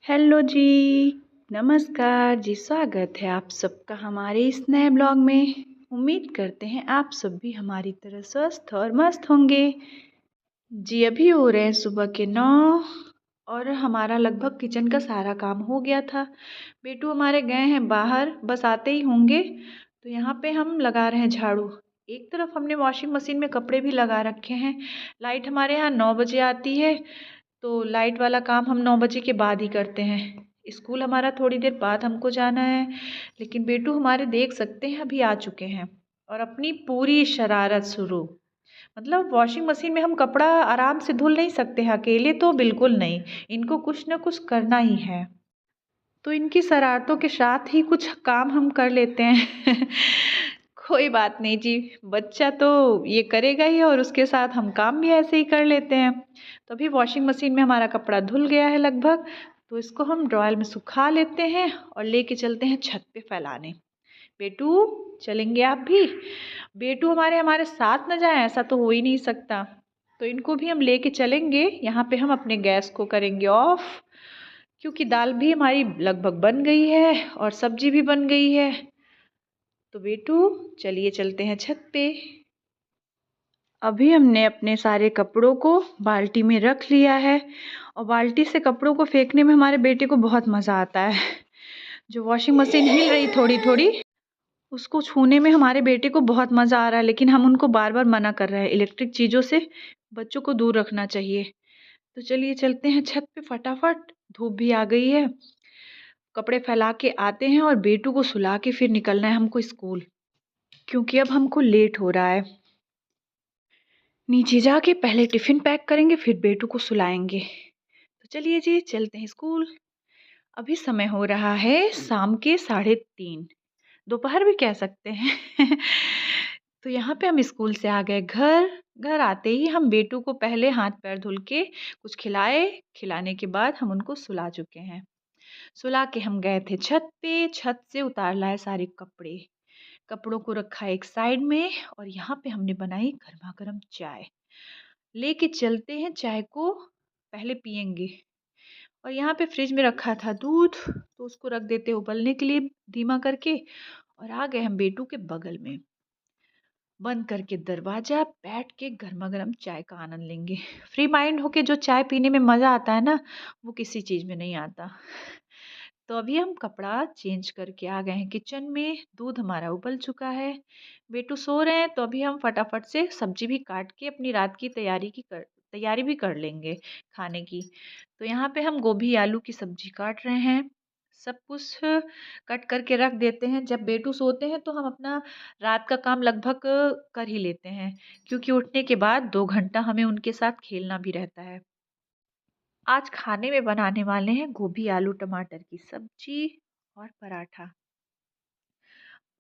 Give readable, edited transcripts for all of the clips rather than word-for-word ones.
Hello जी, नमस्कार जी, स्वागत है आप सबका हमारे इस नए ब्लॉग में। उम्मीद करते हैं आप सब भी हमारी तरह स्वस्थ और मस्त होंगे। जी, अभी हो रहे हैं सुबह के 9 और हमारा लगभग किचन का सारा काम हो गया था। बेटू हमारे गए हैं बाहर, बस आते ही होंगे। तो यहाँ पे हम लगा रहे हैं झाड़ू। एक तरफ हमने वॉशिंग मशीन में कपड़े भी लगा रखे हैं। लाइट हमारे यहाँ 9 बजे आती है, तो लाइट वाला काम हम 9 बजे के बाद ही करते हैं। स्कूल हमारा थोड़ी देर बाद हमको जाना है, लेकिन बेटू हमारे देख सकते हैं अभी आ चुके हैं और अपनी पूरी शरारत शुरू। मतलब वॉशिंग मशीन में हम कपड़ा आराम से धुल नहीं सकते हैं अकेले, तो बिल्कुल नहीं। इनको कुछ ना कुछ करना ही है, तो इनकी शरारतों के साथ ही कुछ काम हम कर लेते हैं। कोई बात नहीं जी, बच्चा तो ये करेगा ही और उसके साथ हम काम भी ऐसे ही कर लेते हैं। तो अभी वॉशिंग मशीन में हमारा कपड़ा धुल गया है लगभग, तो इसको हम ड्रॉयर में सुखा लेते हैं और लेके चलते हैं छत पे फैलाने। बेटू, चलेंगे आप भी? बेटू हमारे हमारे साथ न जाए ऐसा तो हो ही नहीं सकता, तो इनको भी हम लेके चलेंगे। यहाँ पे हम अपने गैस को करेंगे ऑफ, क्योंकि दाल भी हमारी लगभग बन गई है और सब्जी भी बन गई है। तो बेटू, चलिए चलते हैं छत पे। अभी हमने अपने सारे कपड़ों को बाल्टी में रख लिया है और बाल्टी से कपड़ों को फेंकने में हमारे बेटे को बहुत मज़ा आता है। जो वॉशिंग मशीन हिल रही थोड़ी थोड़ी, उसको छूने में हमारे बेटे को बहुत मज़ा आ रहा है, लेकिन हम उनको बार बार मना कर रहे हैं, इलेक्ट्रिक चीज़ों से बच्चों को दूर रखना चाहिए। तो चलिए चलते हैं छत पे फटाफट, धूप भी आ गई है। कपड़े फैला के आते हैं और बेटू को सुला के फिर निकलना है हमको स्कूल, क्योंकि अब हमको लेट हो रहा है। नीचे जाके पहले टिफ़िन पैक करेंगे, फिर बेटू को सुलाएंगे। तो चलिए जी, चलते हैं स्कूल। अभी समय हो रहा है शाम के 3:30, दोपहर भी कह सकते हैं। तो यहाँ पे हम स्कूल से आ गए घर। घर आते ही हम बेटू को पहले हाथ पैर धुल के कुछ खिलाए। खिलाने के बाद हम उनको सुला चुके हैं। सुला के हम गए थे छत पे, छत से उतार लाए सारे कपड़े। कपड़ों को रखा एक साइड में और यहाँ पे हमने बनाई गर्मा गर्म चाय। लेके चलते हैं, चाय को पहले पियेंगे। और यहाँ पे फ्रिज में रखा था दूध, तो उसको रख देते उबलने के लिए धीमा करके। और आ गए हम बेटू के बगल में, बंद करके दरवाजा, बैठ के गर्मा गर्म चाय का आनंद लेंगे। फ्री माइंड होके जो चाय पीने में मज़ा आता है ना, वो किसी चीज़ में नहीं आता। तो अभी हम कपड़ा चेंज करके आ गए हैं किचन में। दूध हमारा उबल चुका है, बेटू सो रहे हैं, तो अभी हम फटाफट से सब्जी भी काट के अपनी रात की तैयारी भी कर लेंगे खाने की। तो यहाँ पे हम गोभी आलू की सब्जी काट रहे हैं। सब कुछ कट करके रख देते हैं। जब बेटू सोते हैं तो हम अपना रात का काम लगभग कर ही लेते हैं, क्योंकि उठने के बाद 2 घंटा हमें उनके साथ खेलना भी रहता है। आज खाने में बनाने वाले हैं गोभी आलू टमाटर की सब्जी और पराठा।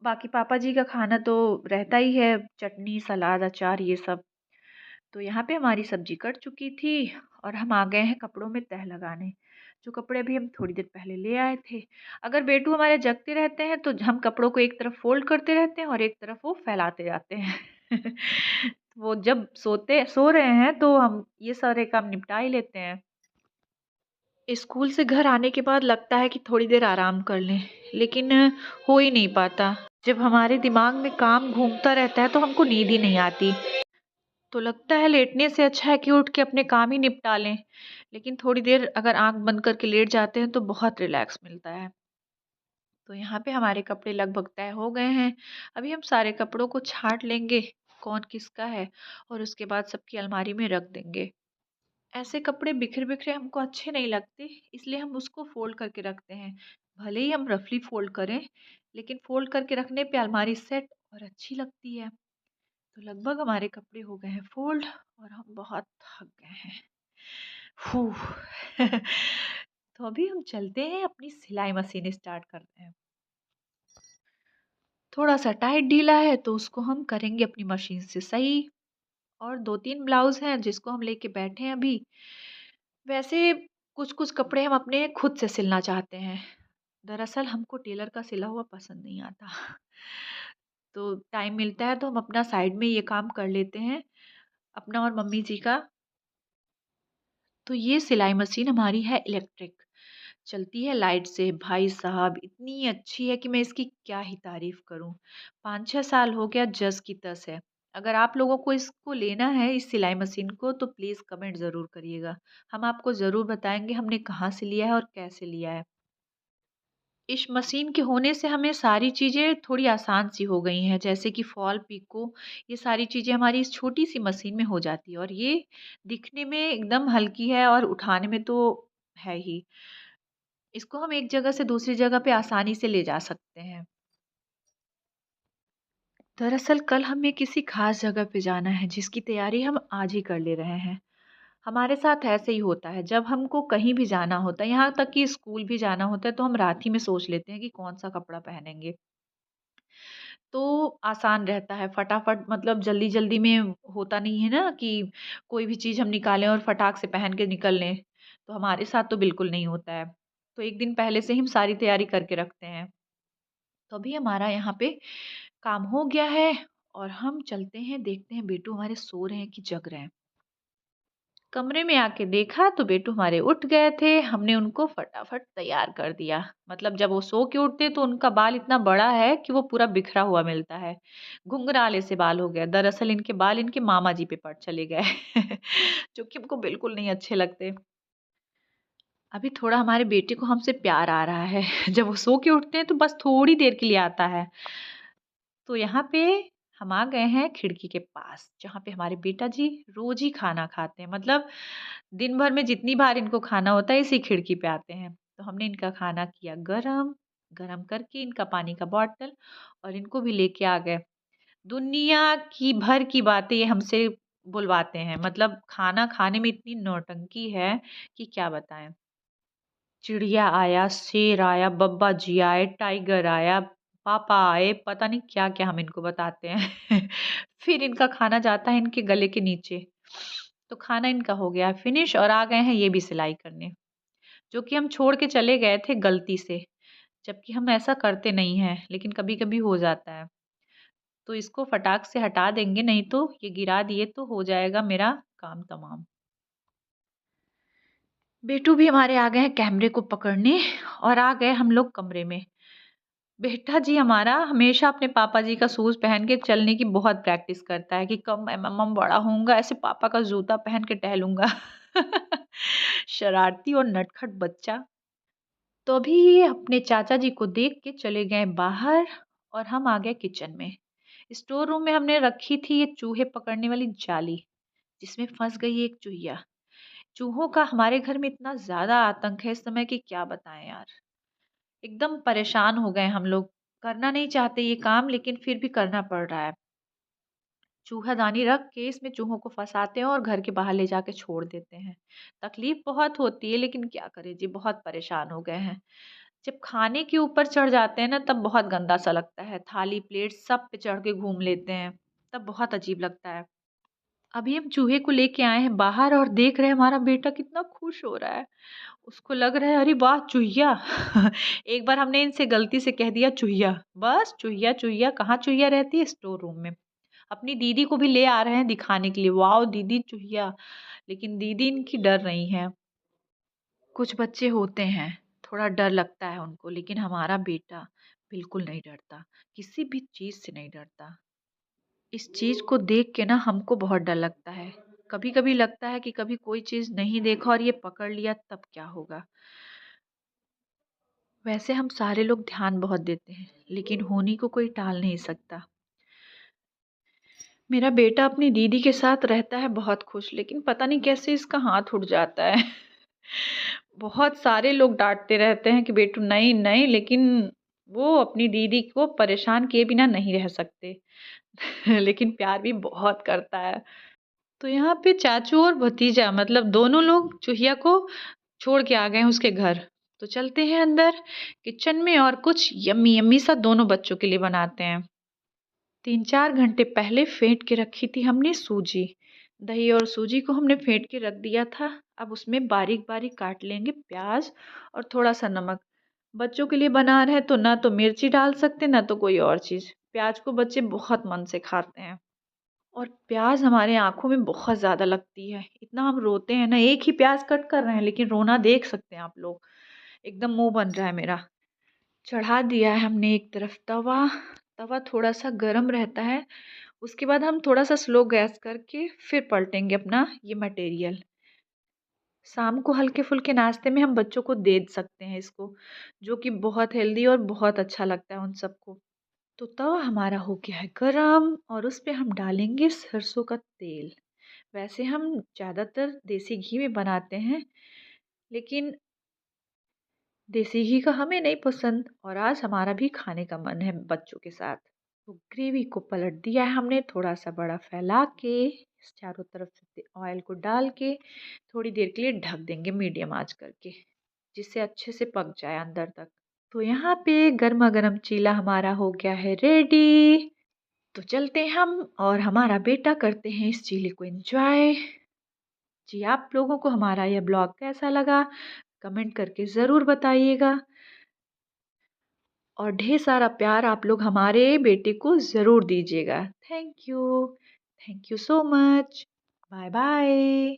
बाकी पापा जी का खाना तो रहता ही है, चटनी सलाद अचार ये सब। तो यहाँ पे हमारी सब्जी कट चुकी थी और हम आ गए हैं कपड़ों में तह लगाने। जो कपड़े अभी हम थोड़ी देर पहले ले आए थे। अगर बेटू हमारे जगते रहते हैं तो हम कपड़ों को एक तरफ फोल्ड करते रहते हैं और एक तरफ वो फैलाते जाते हैं। वो जब सो रहे हैं तो हम ये सारे काम निपटा ही लेते हैं। स्कूल से घर आने के बाद लगता है कि थोड़ी देर आराम कर लें, लेकिन हो ही नहीं पाता। जब हमारे दिमाग में काम घूमता रहता है तो हमको नींद ही नहीं आती। तो लगता है लेटने से अच्छा है कि उठ के अपने काम ही निपटा लें। लेकिन थोड़ी देर अगर आँख बंद करके लेट जाते हैं तो बहुत रिलैक्स मिलता है। तो यहाँ पे हमारे कपड़े लगभग तय हो गए हैं। अभी हम सारे कपड़ों को छाँट लेंगे, कौन किसका है, और उसके बाद सबकी अलमारी में रख देंगे। ऐसे कपड़े बिखरे-बिखरे हमको अच्छे नहीं लगते, इसलिए हम उसको फ़ोल्ड करके रखते हैं। भले ही हम रफ़ली फ़ोल्ड करें, लेकिन फ़ोल्ड करके रखने पे अलमारी सेट और अच्छी लगती है। तो लगभग हमारे कपड़े हो गए हैं फ़ोल्ड और हम बहुत थक गए हैं। फूह! तो अभी हम चलते हैं, अपनी सिलाई मशीन स्टार्ट करते हैं। थोड़ा-सा टाइट ढीला है तो उसको हम करेंगे अपनी मशीन से सही। और 2-3 ब्लाउज़ हैं जिसको हम लेके बैठे हैं अभी। वैसे कुछ-कुछ कपड़े हम अपने खुद से सिलना चाहते हैं। दरअसल हमको टेलर का सिला हुआ पसंद नहीं आता। तो टाइम मिलता है तो हम अपना साइड में ये काम कर लेते हैं, अपना और मम्मी जी का। तो ये सिलाई मशीन हमारी है इलेक्ट्रिक। चलती है लाइट से, भाई साहब इतनी अच्छी है कि मैं इसकी क्या ही तारीफ़ करूँ। 5-6 साल हो गया जस की तस है। अगर आप लोगों को इसको लेना है इस सिलाई मशीन को तो प्लीज़ कमेंट ज़रूर करिएगा। हम आपको ज़रूर बताएँगे हमने कहाँ से लिया है और कैसे लिया है। इस मशीन के होने से हमें सारी चीज़ें थोड़ी आसान सी हो गई हैं, जैसे कि फॉल, पिको, ये सारी चीज़ें हमारी इस छोटी-सी मशीन में हो जाती है और ये दिखने में एकदम हल्की है और उठाने में तो है ही। इसको हम एक जगह से दूसरी जगह पे आसानी से ले जा सकते हैं। दरअसल कल हमें किसी खास जगह पे जाना है जिसकी तैयारी हम आज ही कर ले रहे हैं। हमारे साथ ऐसे ही होता है जब हमको कहीं भी जाना होता है, यहाँ तक कि स्कूल भी जाना होता है तो हम रात ही में सोच लेते हैं कि कौन-सा कपड़ा पहनेंगे। तो आसान रहता है फटाफट मतलब जल्दी-जल्दी में होता नहीं है ना कि कोई भी चीज़ हम निकालें और फटाक से पहन के निकल लें। तो हमारे साथ तो बिल्कुल नहीं होता है। तो 1 दिन पहले से ही हम सारी तैयारी करके रखते हैं। तो अभी हमारा यहाँ पे काम हो गया है और हम चलते हैं, देखते हैं बेटू हमारे सो रहे हैं कि जग रहे हैं। कमरे में आके देखा तो बेटू हमारे उठ गए थे, हमने उनको फटाफट तैयार कर दिया। मतलब जब वो सो के उठते तो उनका बाल इतना बड़ा है कि वो पूरा बिखरा हुआ मिलता है। घुंघराले से बाल हो गए। दरअसल इनके बाल इनके मामा जी पे पड़ चले गए जो कि हमको बिल्कुल नहीं अच्छे लगते। अभी थोड़ा हमारे बेटे को हमसे प्यार आ रहा है। जब वो सो के उठते हैं तो बस थोड़ी देर के लिए आता है। तो यहाँ पे हम आ गए हैं खिड़की के पास, जहाँ पे हमारे बेटा जी रोज़ ही खाना खाते हैं। मतलब दिन भर में जितनी बार इनको खाना होता है, इसी खिड़की पे आते हैं। तो हमने इनका खाना किया गरम, गरम करके इनका पानी का बॉटल और इनको भी लेके आ गए। दुनिया की भर की बातें ये हमसे बुलवाते हैं। मतलब खाना खाने में इतनी नौटंकी है कि क्या बताएँ। चिड़िया आया, शेर आया, बब्बा जी आए, टाइगर आया, पापा आए, पता नहीं क्या-क्या हम इनको बताते हैं। फिर इनका खाना जाता है इनके गले के नीचे। तो खाना इनका हो गया फिनिश और आ गए हैं ये भी सिलाई करने, जो कि हम छोड़ के चले गए थे गलती से, जबकि हम ऐसा करते नहीं हैं, लेकिन कभी-कभी हो जाता है। तो इसको फटाक से हटा देंगे, नहीं तो ये गिरा दिए तो हो जाएगा मेरा काम तमाम। बेटू भी हमारे आ गए हैं कैमरे को पकड़ने और आ गए हम लोग कमरे में। बेटा जी हमारा हमेशा अपने पापा जी का शूज़ पहन के चलने की बहुत प्रैक्टिस करता है कि कब मैं बड़ा होऊँगा ऐसे पापा का जूता पहन के टहलूँगा। शरारती और नटखट बच्चा। तो अभी ये अपने चाचा जी को देख के चले गए बाहर और हम आ गए किचन में। स्टोर रूम में हमने रखी थी ये चूहे पकड़ने वाली जाली, जिसमें फँस गई एक चूहिया। चूहों का हमारे घर में इतना ज़्यादा आतंक है इस समय कि क्या बताएँ यार। एकदम परेशान हो गए हम लोग। करना नहीं चाहते ये काम लेकिन फिर भी करना पड़ रहा है। चूहादानी रख के इसमें चूहों को फँसाते हैं और घर के बाहर ले जाके छोड़ देते हैं। तकलीफ़ बहुत होती है लेकिन क्या करें जी बहुत परेशान हो गए हैं। जब खाने के ऊपर चढ़ जाते हैं ना तब बहुत गंदा-सा लगता है। थाली, प्लेट सब पे चढ़ के घूम लेते हैं। तब बहुत अजीब लगता है। अभी हम चूहे को लेके आए हैं बाहर और देख रहे हैं हमारा बेटा कितना खुश हो रहा है। उसको लग रहा है अरे वाह! चूहिया। एक बार हमने इनसे गलती से कह दिया चूहिया। बस चूहिया, चूहिया कहाँ चूहिया रहती है? स्टोर रूम में। अपनी दीदी को भी ले आ रहे हैं दिखाने के लिए, वाओ दीदी चूहिया। लेकिन दीदी इनकी डर रही हैं। कुछ बच्चे होते हैं, थोड़ा डर लगता है उनको, लेकिन हमारा बेटा बिल्कुल नहीं डरता, किसी भी चीज़ से नहीं डरता। इस चीज़ को देख के ना हमको बहुत डर लगता है। कभी-कभी लगता है कि कभी कोई चीज़ नहीं देखा और ये पकड़ लिया तब क्या होगा? वैसे हम सारे लोग ध्यान बहुत देते हैं, लेकिन होनी को कोई टाल नहीं सकता। मेरा बेटा अपनी दीदी के साथ रहता है बहुत खुश, लेकिन पता नहीं कैसे इसका हाथ उठ जाता है। बहुत सारे लोग डाँटते रहते हैं कि बेटू नहीं, नहीं, लेकिन वो अपनी दीदी को परेशान किए बिना नहीं रह सकते। लेकिन प्यार भी बहुत करता है। तो यहाँ पे चाचू और भतीजा मतलब दोनों लोग चूहिया को छोड़ के आ गए हैं उसके घर। तो चलते हैं अंदर किचन में और कुछ यम्मी यम्मी सा दोनों बच्चों के लिए बनाते हैं। 3-4 घंटे पहले फेंट के रखी थी हमने सूजी। दही और सूजी को हमने फेंट के रख दिया था। अब उसमें बारीक-बारीक काट लेंगे प्याज़ और थोड़ा-सा नमक। बच्चों के लिए बना रहे हैं तो ना तो मिर्ची डाल सकते, ना तो कोई और चीज़। प्याज़ को बच्चे बहुत मन से खाते हैं और प्याज़ हमारे आँखों में बहुत ज़्यादा लगती है। इतना हम रोते हैं ना, एक ही प्याज़ कट कर रहे हैं लेकिन रोना देख सकते हैं आप लोग। एकदम मुंह बन रहा है मेरा। चढ़ा दिया है हमने एक तरफ तवा। तवा थोड़ा सा गर्म रहता है, उसके बाद हम थोड़ा सा स्लो गैस करके फिर पलटेंगे अपना ये मटेरियल। शाम को हल्के फुल्के नाश्ते में हम बच्चों को दे सकते हैं इसको, जो कि बहुत हेल्दी और बहुत अच्छा लगता है उन सबको। तो तवा हमारा हो गया है गरम और उस पे हम डालेंगे सरसों का तेल। वैसे हम ज़्यादातर देसी घी में बनाते हैं, लेकिन देसी घी का हमें नहीं पसंद और आज हमारा भी खाने का मन है बच्चों के साथ। तो ग्रेवी को पलट दिया है हमने, थोड़ा सा बड़ा फैला के चारों तरफ से ऑयल को डाल के थोड़ी देर के लिए ढक देंगे मीडियम आंच करके, जिससे अच्छे से पक जाए अंदर तक। तो यहाँ पे गर्मा गर्म चीला हमारा हो गया है रेडी। तो चलते हैं हम और हमारा बेटा करते हैं इस चीले को एंजॉय। जी, आप लोगों को हमारा यह ब्लॉग कैसा लगा कमेंट करके ज़रूर बताइएगा और ढेर सारा प्यार आप लोग हमारे बेटे को ज़रूर दीजिएगा। Thank you so much. Bye bye.